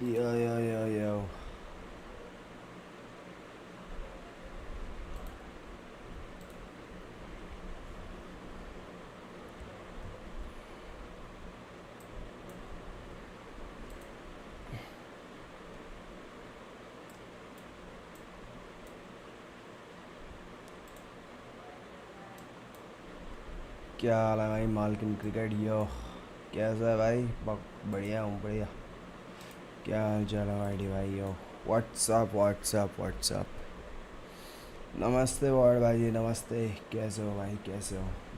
Yo. क्या हाल है भाई मालकिन क्रिकेट यो कैसा है भाई? बढ़िया हूँ बढ़िया। क्या हाल चाल है भाई यो व्हाट्सअप। नमस्ते वार्ड भाई जी नमस्ते। कैसे हो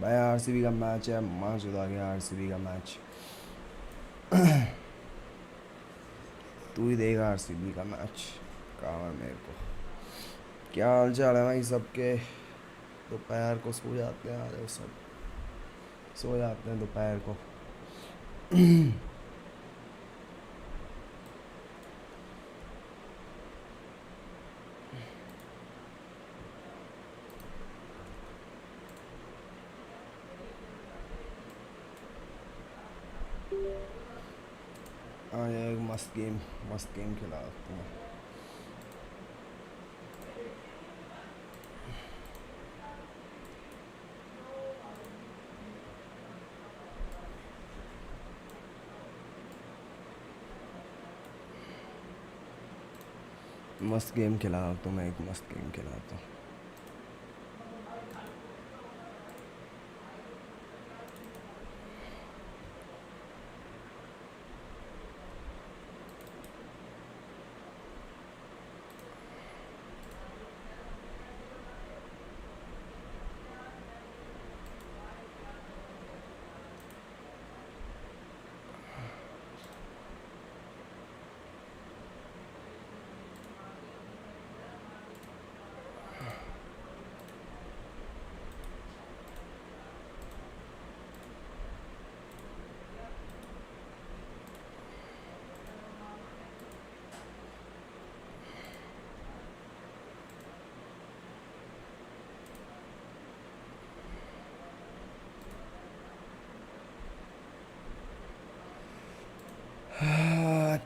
भाई आरसीबी का मैच है, मस्त हो गया आरसीबी का मैच। तू ही देगा आरसीबी का मैच, काम है मेरे को। क्या हाल चाल है भाई सबके? दोपहर को सो जाते हैं, आ जाओ सब सो जाते हैं दोपहर को। हाँ यार मस्त गेम खिला तुम्हें। मस्त गेम खिलाता हूँ मैं, एक मस्त गेम खिलाता हूँ।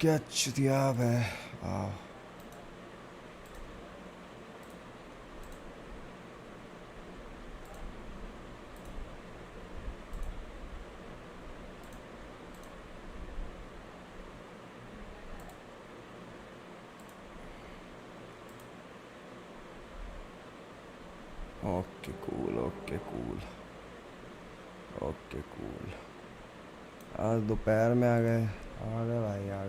क्या चुतियाब है। Okay cool. आज दोपहर में आ गए भाई यार,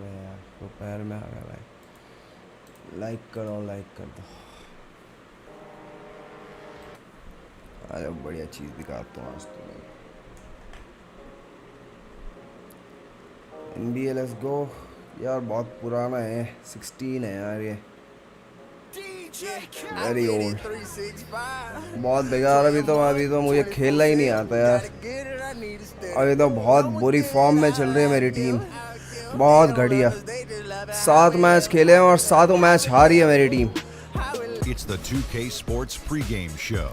दोपहर में आ गए भाई। लाइक कर दो। आज बढ़िया चीज़ दिखाता हूँ आज तुम्हें। NBA let's go. यार बहुत पुराना है, 16 है यार ये, वेरी ओल्ड, बहुत बेकार। अभी तो मुझे खेलना ही नहीं आता यार। अभी तो बहुत बुरी फॉर्म में चल रही है मेरी टीम, बहुत घटिया। 7 मैच खेले हैं और 7 मैच हारी है मेरी team. It's the 2K Sports pregame show.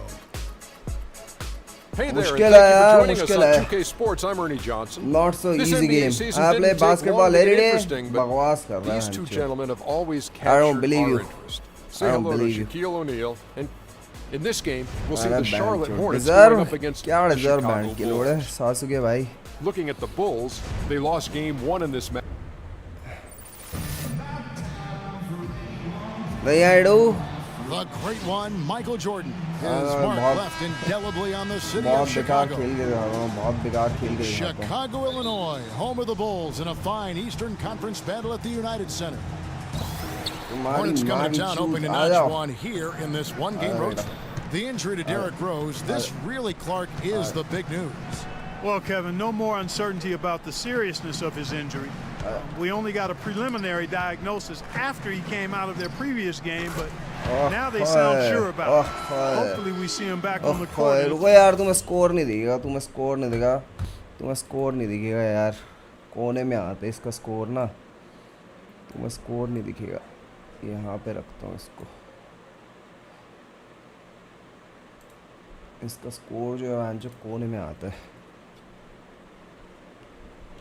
Hey there, मुश्किल है यार, मुश्किल है। 2K Sports, I'm Ernie Johnson. Not so This easy NBA game. season I didn't play take basketball long to get every day. interesting, but बकवास कर रहा है these two हमसे। gentlemen have always I don't captured believe our you. interest. I Say don't hello to believe you. Shaquille O'Neal, and in this game, we'll see अरे the Charlotte band Hornets deserve going up against क्या the deserve Chicago band के लोड़े Bulls. सासुके भाई। Looking at the Bulls, they lost game 1 in this match. नहीं I do The great one, Michael Jordan. His mark left indelibly on the city बहुत of बेकार Chicago. खेल के दिखाता हूँ, बहुत बेकार खेल के दिखाता हूँ। Chicago, Illinois, home of the Bulls in a fine Eastern Conference battle at the United Center. Hornets coming to town, hoping to notch one here in this one-game road trip. The injury to Derrick Rose, this really, Clark, is the big news. Well, Kevin, no more uncertainty about the seriousness of his injury. We only got a preliminary diagnosis after he came out of their previous game, but now they sound sure about it. Hopefully we see him back on the court. रुको यार, तुम्हें score नहीं दिखेगा यार, कोने में आते इसका स्कोर ना, तुम्हें स्कोर नहीं दिखेगा। यहाँ पे रखता हूँ इसका स्कोर जो है जो कोने में आता है।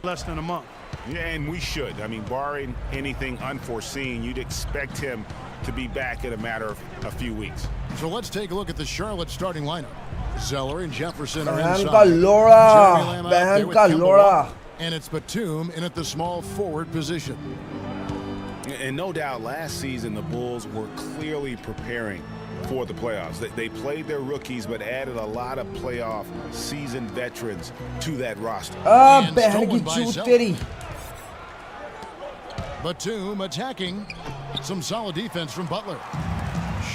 Less than a month. Yeah, and we should. I mean, barring anything unforeseen, you'd expect him to be back in a matter of a few weeks. So let's take a look at the Charlotte starting lineup. Zeller and Jefferson are बहन inside. का लोड़ा, Jeremy Lamb out there बहन with का Kemba लोड़ा. Walker. And it's Batum in at the small forward position. And no doubt last season the Bulls were clearly preparing for the playoffs. They played their rookies but added a lot of playoff seasoned veterans to that roster. And बहन की stolen by चूत Zeller. तेरी. Batum attacking. Some solid defense from Butler.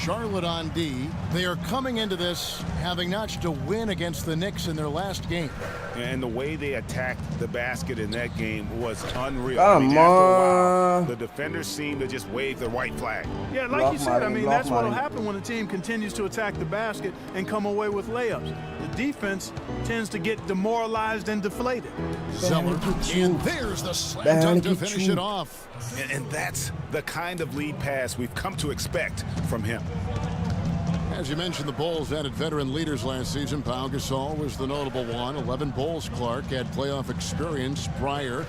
Charlotte on D. They are coming into this having notched a win against the Knicks in their last game. And the way they attacked the basket in that game was unreal. Come after a while, on. the defenders seemed to just wave the white flag. Yeah, like Block you said, I Martin, mean, block that's what will Martin. happen when a team continues to attack the basket and come away with layups. The defense tends to get demoralized and deflated. Zeller. And there's the slam dunk to finish it off. And that's the kind of lead pass we've come to expect from him. As you mentioned, the Bulls added veteran leaders last season. Pau Gasol was the notable one. 11 Bulls Clark had playoff experience prior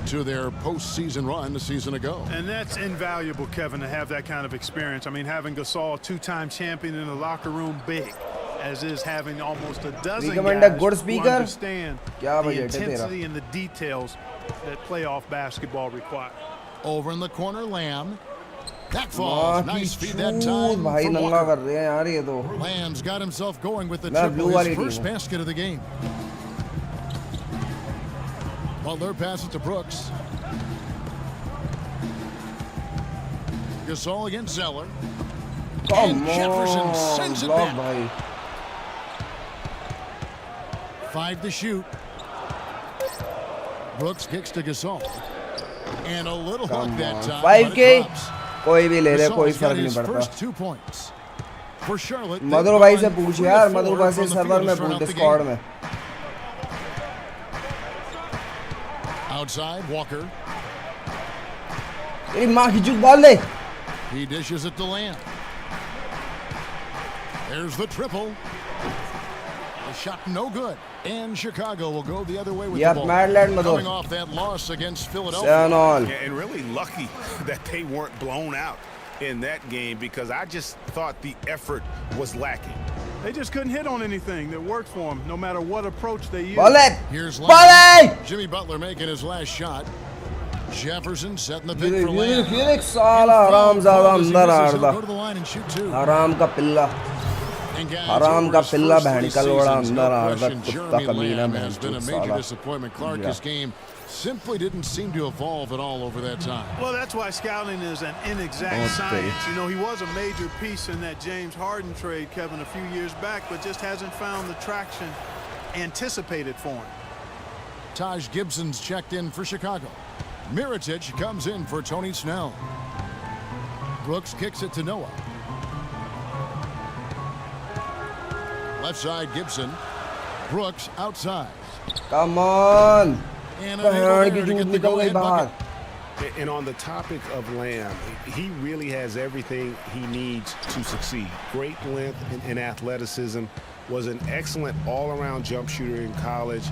to their postseason run a season ago. And that's invaluable, Kevin, to have that kind of experience. I mean, having Gasol, two-time champion in the locker room, big, as is having almost a dozen Recommend a guys good who speaker? understand क्या the budget है तेरा? intensity and the details that playoff basketball require. Over in the corner, Lamb. That माँ falls. की Nice feed that चूत time भाई from नंगा Walker. कर रहे हैं यार ये तो. Lamb's got himself going with the मैं triple, blue his वाली first team हूँ. basket of the game. Butler passes to Brooks. Gasol against Zeller. Come And Jefferson on, sends it block back. भाई. 5 to shoot. Brooks kicks to Gasol. And a little hook Come that on. time. 5K? but it drops. कोई भी ले ले, कोई Gasol's got फर्क नहीं his पड़ता. first 2 points. For Charlotte, मधुर भाई से पूछ यार, मधुर भाई से सर्वर में पूछ, डिस्कॉर्ड में. Outside, Walker. तेरी माँ की चूत बॉल दे. He dishes it to Lamb. There's the triple. The shot no good. And Chicago will go the other way with Yep, the ball. mad lad, Madhu. Coming off that loss against Philadelphia. 7-all. Yeah, and really lucky that they weren't blown out in that game because I just thought the effort was lacking. They just couldn't hit on anything that worked for them, no matter what approach they used. Ball they. Here's ball Lamb. They. Jimmy Butler making his last shot. Jefferson setting the pick Felix, for Lamb. Felix साला हराम ज़्यादा अंदर आ रहा. Go to the line and shoot 2. हराम का पिल्ला. And guys, हराम over का his पिल्ला first बहन 3 का लोड़ा seasons, अंदर आ no रहा. question, कुत्ता Jeremy कमीना Lamb बहन has been a चूत major साला. disappointment. Clark, Yeah. his game simply didn't seem to evolve at all over that time. Well, that's why scouting is an inexact Okay. science. You know, he was a major piece in that James Harden trade, Kevin, a few years back, but just hasn't found the traction anticipated for him. Taj Gibson's checked in for Chicago. Mirotic comes in for Tony Snell. Brooks kicks it to Noah. Left side, Gibson. Brooks outside. Come on. And बहन unable की there to चूत get the निकल गई go-ahead बाहर. bucket. And on the topic of Lamb, he really has everything he needs to succeed. Great length and athleticism. Was an excellent all-around jump shooter in college.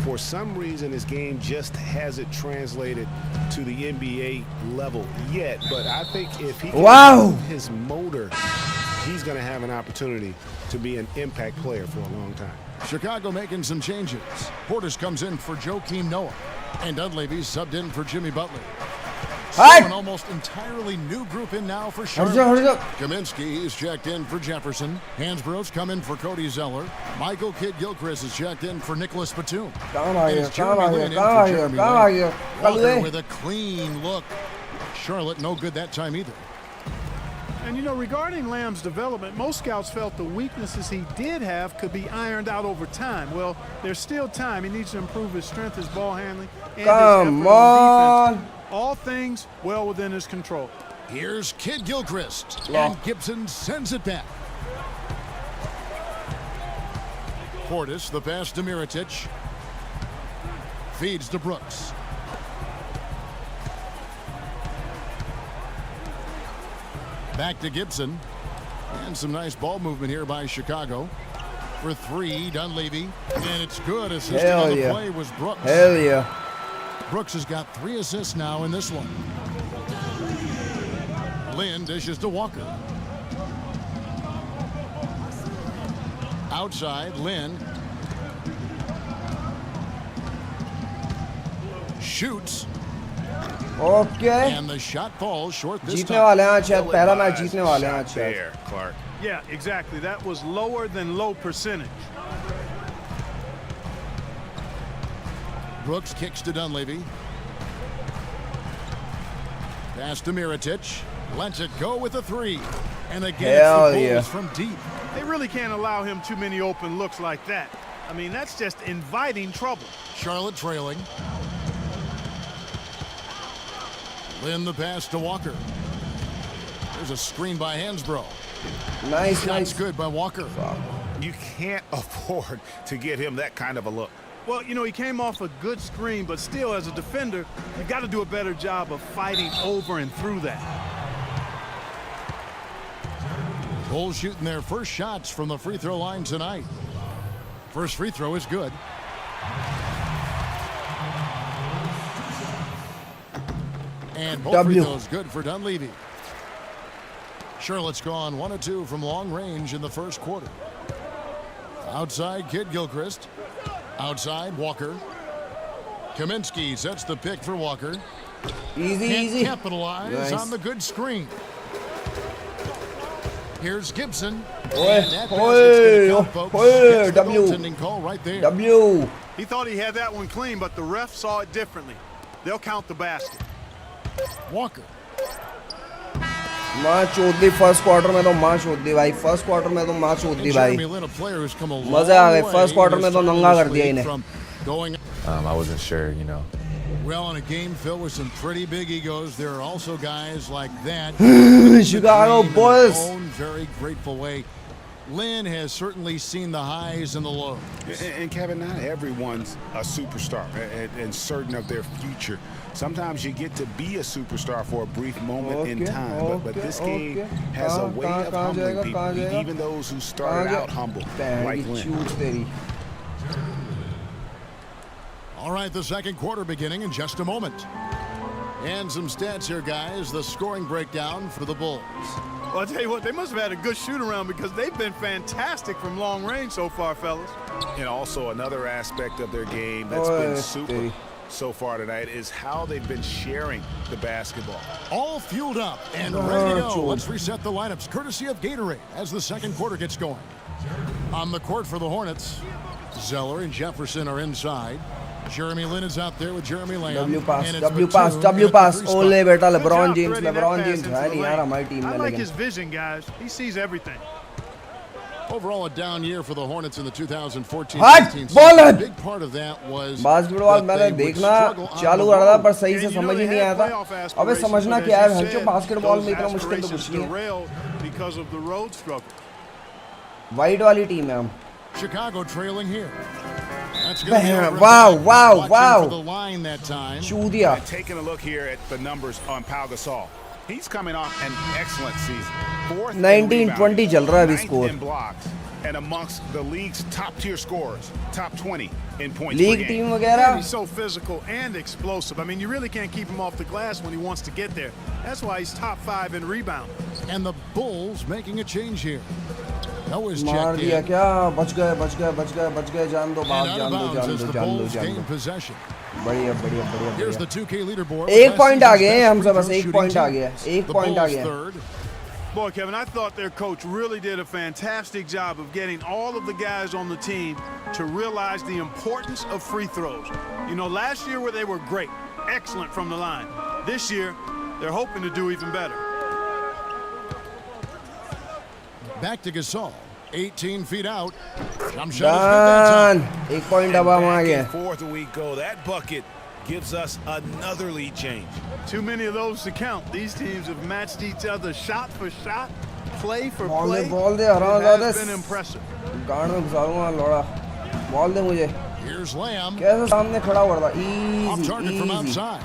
For some reason, his game just hasn't translated to the NBA level yet. But I think if he can improve his motor, he's going to have an opportunity to be an impact player for a long time. Chicago making some changes. Portis comes in for Joakim Noah. And Dunleavy's subbed in for Jimmy Butler. So an almost entirely new group in now for Charlotte. Kaminsky is checked in for Jefferson. Hansborough's come in for Cody Zeller. Michael Kidd-Gilchrist is checked in for Nicholas Batum. And it's Jeremy Lin in for Jeremy Lin. Walker with a clean look. Charlotte no good that time either. And, you know, regarding Lamb's development, most scouts felt the weaknesses he did have could be ironed out over time. Well, there's still time. He needs to improve his strength, his ball handling, and his effort on defense. All things well within his control. Here's Kidd-Gilchrist. And Gibson sends it back. Portis, the pass to Mirotic. Feeds to Brooks. Back to Gibson. And some nice ball movement here by Chicago. For 3, Dunleavy. And it's good. Assisting on the play was Brooks. Hell yeah. Brooks has got 3 assists now in this one. Lynn dishes to Walker. Outside, Lynn. Shoots. Okay. And the shot falls short this जीतने time. वाले हैं आज शायद पहला match जीतने वाले हैं आज शायद. There, Clark. Yeah, exactly. That was lower than low percentage. Brooks kicks to Dunleavy. Pass to Mirotic. Lets it go with a 3. And again, Hell it's the yeah. Bulls from deep. They really can't allow him too many open looks like that. I mean, that's just inviting trouble. Charlotte trailing. Lynn the pass to Walker. There's a screen by Hansbrough. Nice, Shots nice. good by Walker. You can't afford to get him that kind of a look. Well, you know, he came off a good screen, but still, as a defender, you've got to do a better job of fighting over and through that. Bulls shooting their first shots from the free throw line tonight. First free throw is good. And both free throws good for Dunleavy. Charlotte's gone 1 of 2 from long range in the first quarter. Outside, Kid Gilchrist. Outside, Walker. Kaminsky sets the pick for Walker. Easy, Can't easy. capitalize Nice. on the good screen. Here's Gibson. Oi, And that oi, basket's gonna count, folks. oi, Gets the W. goaltending call right there. W. He thought he had that one clean, but the ref saw it differently. They'll count the basket. Walker. माँ चोद the first quarter में तो माँ चोद दी भाई first quarter में तो माँ चोद दी भाई Jeremy Lin, a player who's come a long मजे आ गए way फर्स्ट क्वार्टर in में his तो time in नंगा this कर दिया league इन्हें from going I wasn't sure, you know. well in a game filled with some pretty big egos. There are also guys like that. Chicago in Bulls. their own very grateful way. Lynn has certainly seen the highs and the lows. And Kevin, not everyone's a superstar and certain of their future. Sometimes you get to be a superstar for a brief moment in time, but this game has a way of humbling people, even those who started out humble, like Lynn. All right, the second quarter beginning in just a moment. And some stats here, guys. The scoring breakdown for the Bulls. Well, I'll tell you what, they must have had a good shoot-around because they've been fantastic from long range so far, fellas. And also another aspect of their game that's been super so far tonight is how they've been sharing the basketball. All fueled up and ready to go. Let's reset the lineups courtesy of Gatorade as the second quarter gets going. On the court for the Hornets, Zeller and Jefferson are inside. Jeremy Lin is out there with Jeremy Lamb. W pass, and it's W Batum pass, in W at the pass. three spot. ओले बेटा Good LeBron job James, threading that LeBron pass James into है the नहीं lane. यार हमारी team I में like लेकिन his vision, guys. He sees everything. Overall, a down year for the Hornets in the 2014-15 हट season. Ball A हट big part of that was basketball that मैंने they would देखना struggle on चालू the कर रहा था road. पर सही And से you know समझ ही they नहीं had आया था playoff अबे aspirations, समझना but क्या as है you भैंचो said, बास्केटबॉल में those इतना मुश्किल तो कुछ aspirations नहीं है derailed because of the road struggle. White वाली टीम है हम Chicago trailing here. That's going to be over. Wow, and back. wow, Watching wow. for the line that time. चू दिया And taking a look here at the numbers on Pau Gasol. He's coming off an excellent season. 4th in 19-20 rebounding, चल रहा है अभी 9th score in blocks, and amongst the league's top-tier scorers, top 20 in points league per team game. And वगैरह he's so physical and explosive. I mean, you really can't keep him off the glass when he wants to get there. That's why he's top 5 in rebound. And the Bulls making a change here. That was मार checked दिया in. क्या बच गए जान दो बाप And out जान of दो bounds जान as दो the जान दो Bulls जान gain दो possession. बढ़िया बढ़िया बढ़िया Here's the बढ़िया 2K leaderboard. एक Last पॉइंट आ season's गए हैं best हम सब free बस throw एक shooting पॉइंट आ team. गया एक The पॉइंट आ Bulls गया third. Boy, Kevin, I thought their coach really did a fantastic job of getting all of the guys on the team to realize the importance of free throws. You know, last year where they were great, excellent from the line. This year, they're hoping to do even better. Back to Gasol. 18 feet out. Jump shot is good that done time. एक point अब हम आ Back गए and forth we go. That bucket gives us another lead change. Too many of those to count. These teams have matched each other shot for shot, play for ball play. दे हराम It has been impressive. गांड में घुसाऊंगा लौड़ा ball दे मुझे Here's Lamb. कैसे सामने खड़ा हुआ था Off easy target from easy outside.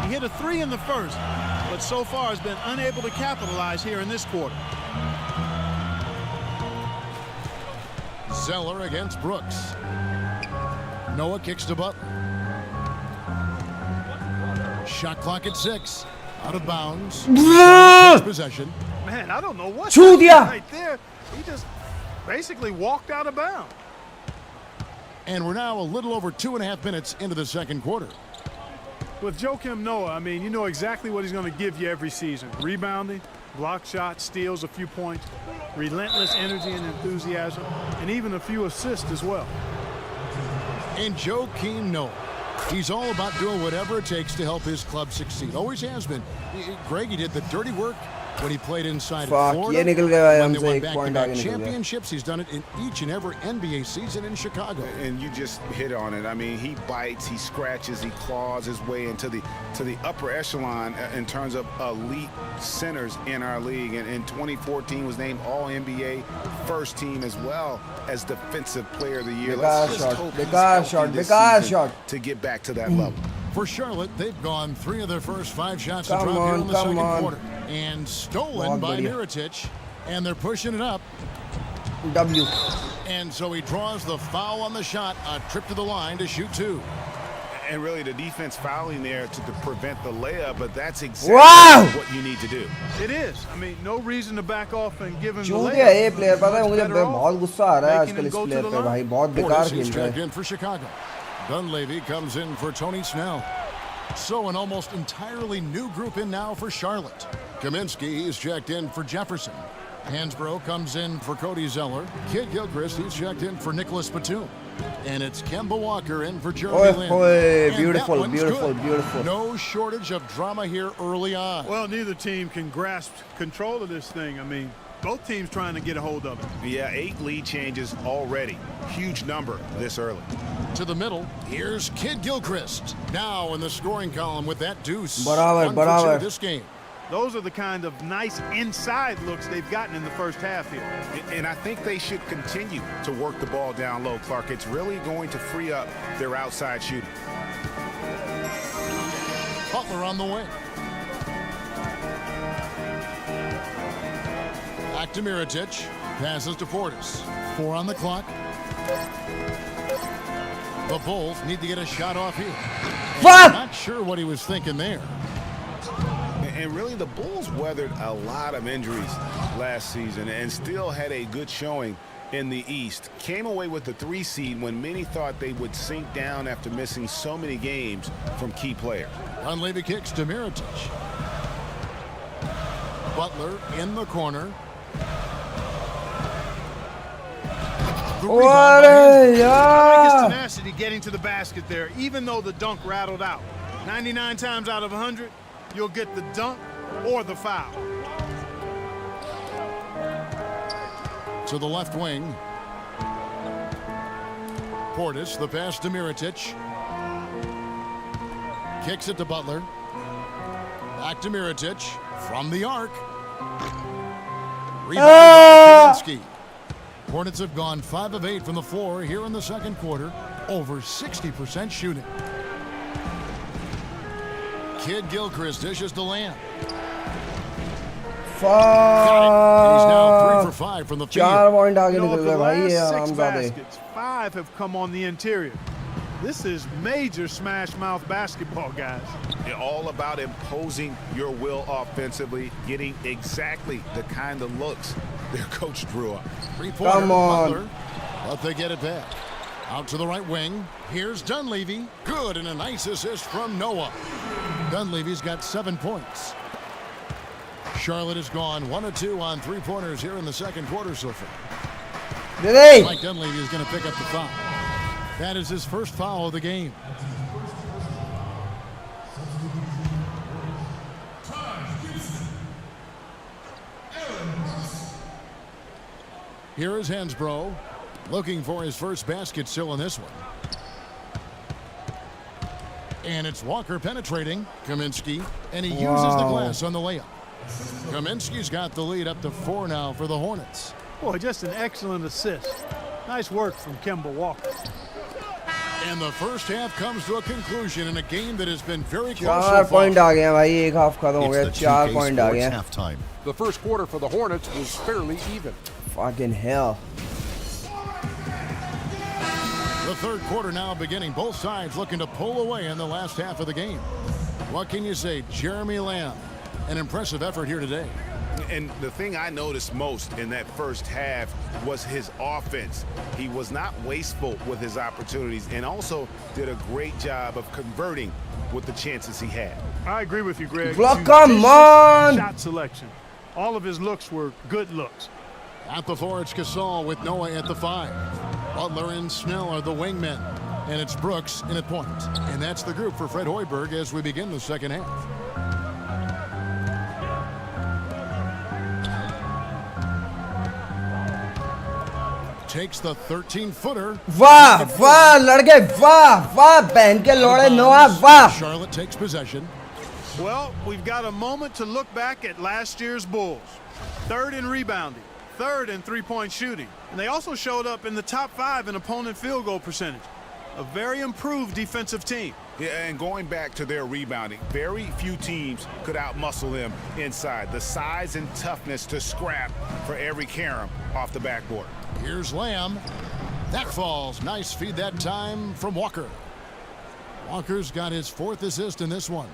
He hit a 3 in the first, but so far has been unable to capitalize here in this quarter. Zeller against Brooks. Noah kicks to Butler. Shot clock at 6. Out of bounds. Possession. Man, I don't know what Choo diya. right there. He just basically walked out of bounds. And we're now a little over 2.5 minutes into the second quarter. With Joakim Noah, I mean, you know exactly what he's going to give you every season. Rebounding, block shots, steals, a few points, relentless energy and enthusiasm, and even a few assists as well. And Joakim Noah, he's all about doing whatever it takes to help his club succeed. Always has been. Greg, he did the dirty work when he played inside Fuck, Florida. ये निकल गया When they हमसे won एक point back-to-back आगे निकल गया. championships, he's done it in each and every NBA season in Chicago. And you just hit on it. I mean, he bites, he scratches, he claws his way into the upper echelon in terms of elite centers in our league. And in 2014 was named All-NBA first team as well as Defensive Player of the Year. Let's just hope he's healthy this season to get back to that level. For Charlotte, they've gone 3 of their first 5 shots to Come drop here on, in the come second on. quarter. And stolen by बढ़िया. Mirotic. And they're pushing it up. W. And so he draws the foul on the shot. A trip to the line to shoot 2. And really the defense fouling there to prevent the layup, but that's exactly Wow! what you need to do. It is. I mean, no reason to back off and give him the चूतिया layup. ये player पता है मुझे Much better बहुत off गुस्सा आ रहा है making आजकल him इस go to प्लेयर the पे line. भाई बहुत बेकार Portis खेल is रहा checked है. in for Chicago. Dunleavy comes in for Tony Snell. So an almost entirely new group in now for Charlotte. Kaminsky is checked in for Jefferson. Hansbrough comes in for Cody Zeller. Kid Gilchrist, he's checked in for Nicholas Batum. And it's Kemba Walker in for Jeremy Lin. Oy, And beautiful, that one's beautiful, good. beautiful. No shortage of drama here early on. Well, neither team can grasp control of this thing. I mean, both teams trying to get a hold of it. Yeah, 8 lead changes already. Huge number this early. To the middle, here's Kid Gilchrist. Now in the scoring column with that deuce. बराबर, 1 for 2 बराबर. this game. Those are the kind of nice inside looks they've gotten in the first half here. And I think they should continue to work the ball down low, Clark. It's really going to free up their outside shooting. Butler on the wing. Back to Mirotic. Passes to Portis. 4 on the clock. The Bulls need to get a shot off here. And Fuck! I'm not sure what he was thinking there. And really, the Bulls weathered a lot of injuries last season and still had a good showing in the East. Came away with the 3 seed when many thought they would sink down after missing so many games from key players. Dunleavy kicks to Mirotic. Butler in the corner. The rebound by अरे His यार. tenacity getting to the basket there, even though the dunk rattled out. 99 times out of 100, you'll get the dunk or the foul. To the left wing. Portis, the pass to Mirotic. Kicks it to Butler. Back to Mirotic. From the arc. Rebound by Kaminsky. Hornets have gone 5 of 8 from the floor here in the second quarter. Over 60% shooting. Kid Gilchrist dishes to Lamb. He's now 3 for 5 from the field. 4 point आगे You know, निकल of गए the भाई ये last 6 आरामजादे. baskets, 5 have come on the interior. This is major smash mouth basketball, guys. They're all about imposing your will offensively, getting exactly the kind of looks their coach drew up. 3-pointer, Come on. Butler, but they get it back. Out to the right wing. Here's Dunleavy. Good, and a nice assist from Noah. Dunleavy's got 7 points. Charlotte has gone 1 of 2 on 3-pointers here in the second quarter so far. They they. Mike Dunleavy is going to pick up the foul. That is his first foul of the game. Here is Hansbrough, looking for his first basket still in this one. And it's Walker penetrating Kaminsky, and he uses the glass on the layup. Kaminsky's got the lead up to 4 now for the Hornets. Boy, just an excellent assist. Nice work from Kemba Walker. And the first half comes to a conclusion in a game that has been very close 4 so far. Point आ गए हैं भाई. एक half खत्म हो It's गया. the 4 2K point आ गए Sports हैं. halftime. The first quarter for the Hornets was fairly even. Fucking hell. The third quarter now beginning. Both sides looking to pull away in the last half of the game. What can you say? Jeremy Lamb, an impressive effort here today. And the thing I noticed most in that first half was his offense. He was not wasteful with his opportunities and also did a great job of converting with the chances he had. I agree with you, Greg. Come on! Shot selection. All of his looks were good looks. At the 4, it's Gasol with Noah at the 5. Butler and Snell are the wingmen. And it's Brooks in at point. And that's the group for Fred Hoiberg as we begin the second half. Takes the 13-footer. वाह वाह लड़के वाह वाह बहन के लोड़े नोआ वाह. Charlotte takes possession. Well, we've got a moment to look back at last year's Bulls. 3rd in rebounding, 3rd in three-point shooting, and they also showed up in the top 5 in opponent field goal percentage. A very improved defensive team. Yeah, and going back to their rebounding, very few teams could outmuscle them inside. The size and toughness to scrap for every carom off the backboard. Here's Lamb. That falls. Nice feed that time from Walker. Walker's got his 4th assist in this one.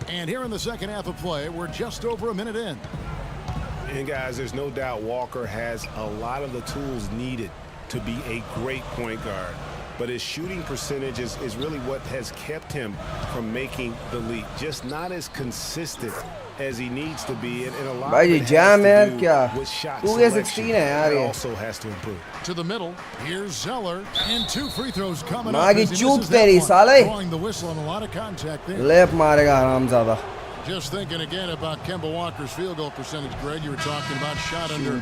And here in the second half of play, we're just over a minute in. And guys, there's no doubt Walker has a lot of the tools needed to be a great point guard. But his shooting percentage is really what has kept him from making the leap. Just not as consistent as he needs to be. And a lot of it has to do with shot selection. It also has to improve. To the middle, here's Zeller, and 2 free throws coming up. मागी चूक तेरी साले. Drawing the whistle and a lot of contact there. लेप मारेगा हरामजादा. Just thinking again about Kemba Walker's field goal percentage, Greg. You were talking about shot under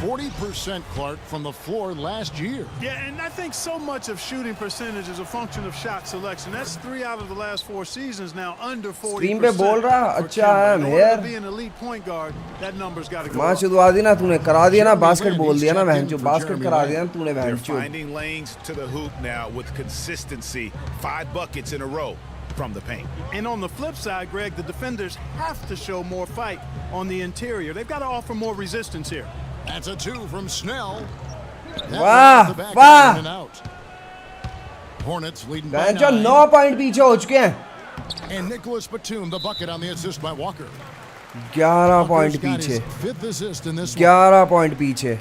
40%, Clark, from the floor last year. Yeah, and I think so much of shooting percentage is a function of shot selection. That's 3 out of the last 4 seasons now under 40%. Screen पे बोल रहा अच्छा है In order to be an elite point guard, that number's got to go माँ up. चुदवा दी ना तूने करा दिया ना बास्केट बोल दिया ना बहन चो बास्केट करा दिया ना तूने बहन They're चो. finding lanes to the hoop now with consistency. 5 buckets in a row from the paint. And on the flip side, Greg, the defenders have to show more fight on the interior. They've got to offer more resistance here. That's a 2 from Snell. वाह वाह. Hornets leading by बहन चो 9. 9 point पीछे हो चुके हैं. And Nicholas Batum, the bucket on the assist by Walker. 11 point Walker's got his पीछे. 5th assist in this one. 11 point पीछे.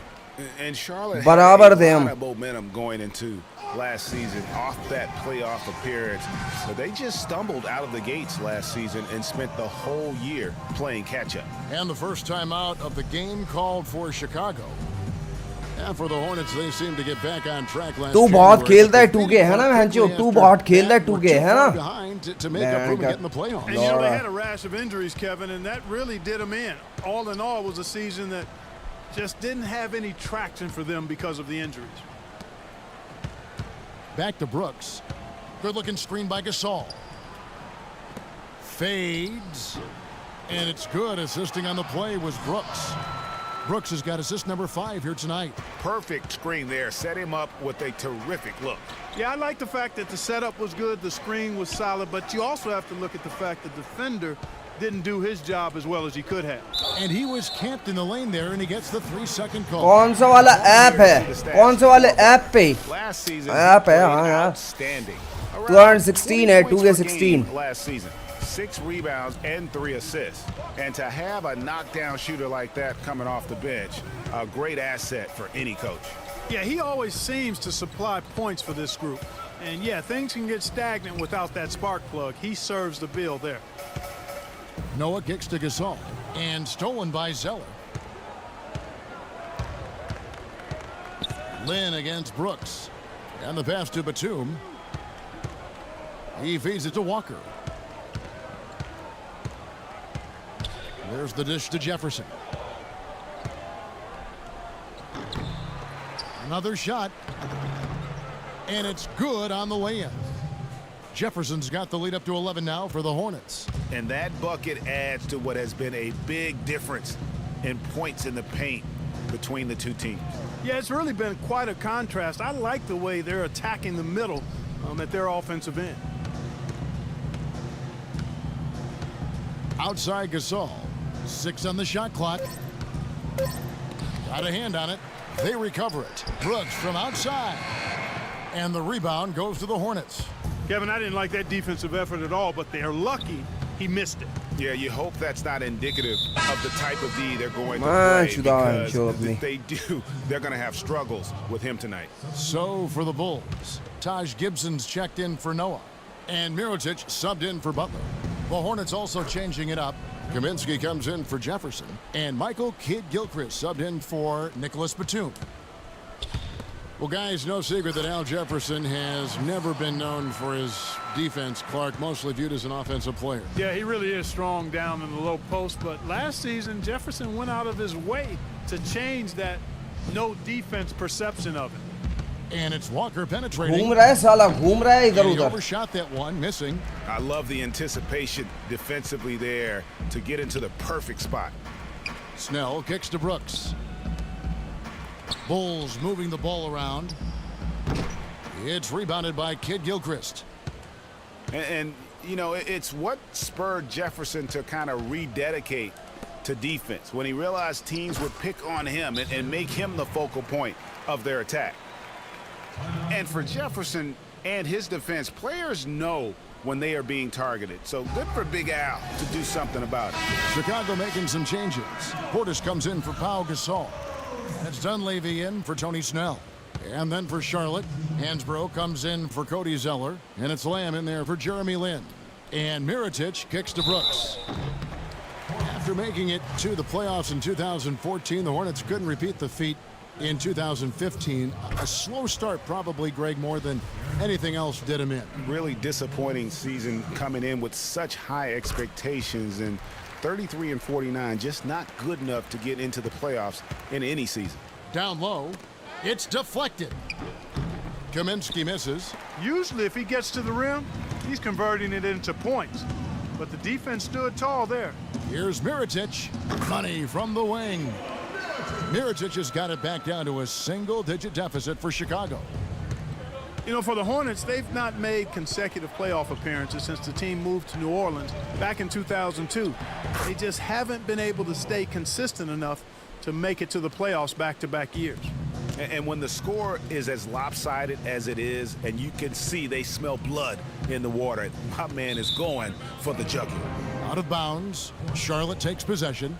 And Charlotte बराबर had थे a हम. lot of momentum going into last season off that playoff appearance, but they just stumbled out of the gates last season and spent the whole year playing catch-up. And the first time out of the game called for Chicago. And for the Hornets, they seem to get back on track last तू बहुत January. खेलता है 2K है ना बहन चो. तू बहुत खेलता है 2K है ना. Behind to make up room and get in the playoffs. And you know, they had a rash of injuries, Kevin, and that really did them in. All in all, it was a season that just didn't have any traction for them because of the injuries. Back to Brooks. Good-looking screen by Gasol. Fades. And it's good. Assisting on the play was Brooks. Brooks has got assist number 5 here tonight. Perfect screen there. Set him up with a terrific look. Yeah, I like the fact that the setup was good, the screen was solid, but you also have to look at the fact that the defender didn't do his job as well as he could have. And he was camped in the lane there, and he gets the 3-second call. कौन सा वाला app है? कौन से वाले app पे? Last season, app है हाँ played यार. outstanding. 216 है 2K16. 16 last season. 6 rebounds and 3 assists. And to have a knockdown shooter like that coming off the bench, a great asset for any coach. Yeah, he always seems to supply points for this group. And yeah, things can get stagnant without that spark plug. He serves the bill there. Noah kicks to Gasol. And stolen by Zeller. Lynn against Brooks. And the pass to Batum. He feeds it to Walker. There's the dish to Jefferson. Another shot. And it's good on the way-in. Jefferson's got the lead up to 11 now for the Hornets. And that bucket adds to what has been a big difference in points in the paint between the two teams. Yeah, it's really been quite a contrast. I like the way they're attacking the middle at their offensive end. Outside Gasol. 6 on the shot clock. Got a hand on it. They recover it. Brooks from outside. And the rebound goes to the Hornets. Kevin, I didn't like that defensive effort at all, but they're lucky he missed it. Yeah, you hope that's not indicative of the type of D they're going to Man, play, because if they do, they're going to have struggles with him tonight. So for the Bulls, Taj Gibson's checked in for Noah, and Mirotic subbed in for Butler. The Hornets also changing it up. Kaminsky comes in for Jefferson, and Michael Kidd-Gilchrist subbed in for Nicholas Batum. Well, guys, no secret that Al Jefferson has never been known for his defense. Clark, mostly viewed as an offensive player. Yeah, he really is strong down in the low post, but last season, Jefferson went out of his way to change that no defense perception of it. And it's Walker penetrating. घूम रहा है साला, घूम रहा है इधर And he उधर. overshot that one, missing. I love the anticipation defensively there to get into the perfect spot. Snell kicks to Brooks. Bulls moving the ball around. It's rebounded by Kidd-Gilchrist. And, you know, it's what spurred Jefferson to kind of rededicate to defense when he realized teams would pick on him and make him the focal point of their attack. And for Jefferson and his defense, players know when they are being targeted. So good for Big Al to do something about it. Chicago making some changes. Portis comes in for Pau Gasol. That's Dunleavy in for Tony Snell. And then for Charlotte, Hansbrough comes in for Cody Zeller. And it's Lamb in there for Jeremy Lin. And Mirotic kicks to Brooks. After making it to the playoffs in 2014, the Hornets couldn't repeat the feat in 2015. A slow start probably, Greg, more than anything else did him in. Really disappointing season coming in with such high expectations, and 33 and 49 just not good enough to get into the playoffs in any season. Down low, it's deflected. Kaminsky misses. Usually if he gets to the rim, he's converting it into points. But the defense stood tall there. Here's Mirotic. Money from the wing. Mirotic has got it back down to a single-digit deficit for Chicago. You know, for the Hornets, they've not made consecutive playoff appearances since the team moved to New Orleans back in 2002. They just haven't been able to stay consistent enough to make it to the playoffs back-to-back years. And when the score is as lopsided as it is, and you can see they smell blood in the water, my man is going for the jugular. Out of bounds. Charlotte takes possession.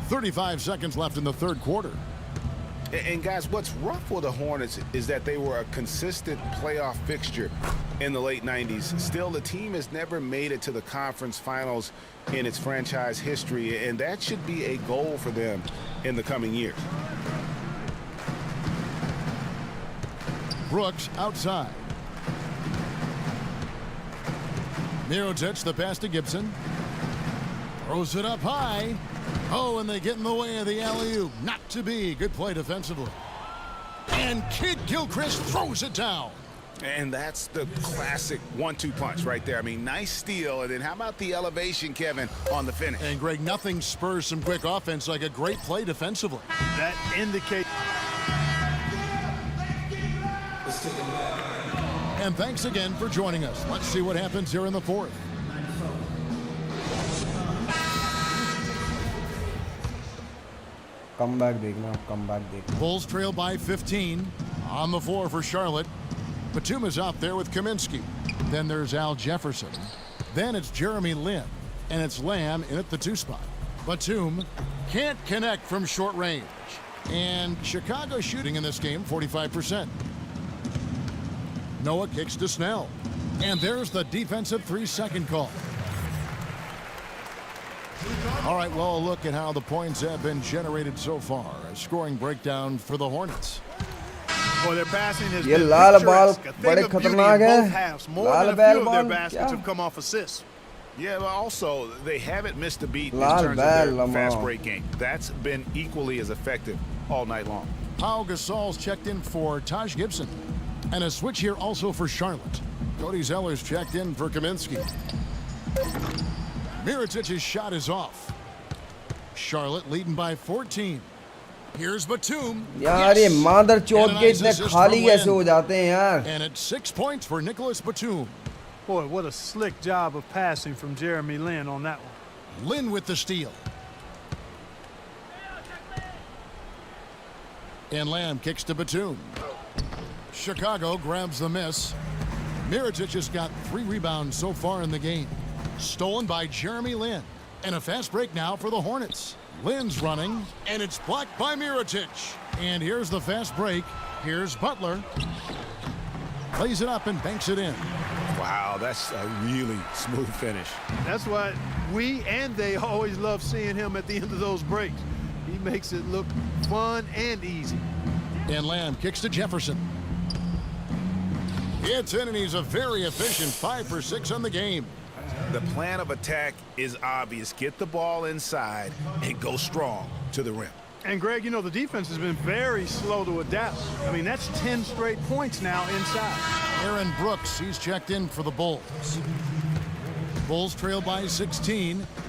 35 seconds left in the third quarter. And guys, what's rough for the Hornets is that they were a consistent playoff fixture in the late 90s. Still, the team has never made it to the conference finals in its franchise history, and that should be a goal for them in the coming years. Brooks outside. Mirotic, the pass to Gibson. Throws it up high. Oh, and they get in the way of the alley-oop. Not to be. Good play defensively. And Kidd-Gilchrist throws it down. And that's the classic 1-2 punch right there. I mean, nice steal. And then how about the elevation, Kevin, on the finish? And, Greg, nothing spurs some quick offense like a great play defensively. That indicates... And thanks again for joining us. Let's see what happens here in the fourth. Comeback देखना, comeback देखना. Bulls trail by 15. On the floor for Charlotte. Batum is out there with Kaminsky. Then there's Al Jefferson. Then it's Jeremy Lin. And it's Lamb in at the 2 spot. Batum can't connect from short range. And Chicago shooting in this game 45%. Noah kicks to Snell. And there's the defensive 3-second call. All right, well, look at how the points have been generated so far. A scoring breakdown for the Hornets. Well, their passing has ये been Lal ball picturesque. A thing बड़े of beauty in खतरनाक both है. halves. More Lal than a बैल few of their ball baskets क्या? have come off assists. Yeah, but also they haven't missed a beat in Lal terms of bal, their Lamar. fast break game. That's been equally as effective all night long. Pau Gasol's checked in for Taj Gibson. And a switch here also for Charlotte. Cody Zeller's checked in for Kaminsky. Mirotic's shot is off. Charlotte leading by 14. Here's Batum. यार ये मादर चौथ के इतने खाली कैसे हो जाते हैं यार? And it's 6 points for Nicholas Batum. Boy, what a slick job of passing from Jeremy Lin on that one. Lin with the steal. And Lamb kicks to Batum. Chicago grabs the miss. Mirotic has got 3 rebounds so far in the game. Stolen by Jeremy Lin. And a fast break now for the Hornets. Lin's running, and it's blocked by Mirotic. And here's the fast break. Here's Butler. Plays it up and banks it in. Wow, that's a really smooth finish. That's why we and they always love seeing him at the end of those breaks. He makes it look fun and easy. And Lamb kicks to Jefferson. It's in, and he's a very efficient 5 for 6 on the game. The plan of attack is obvious. Get the ball inside and go strong to the rim. And Greg, you know, the defense has been very slow to adapt. I mean, that's 10 straight points now inside. Aaron Brooks, he's checked in for the Bulls. Bulls trail by 16.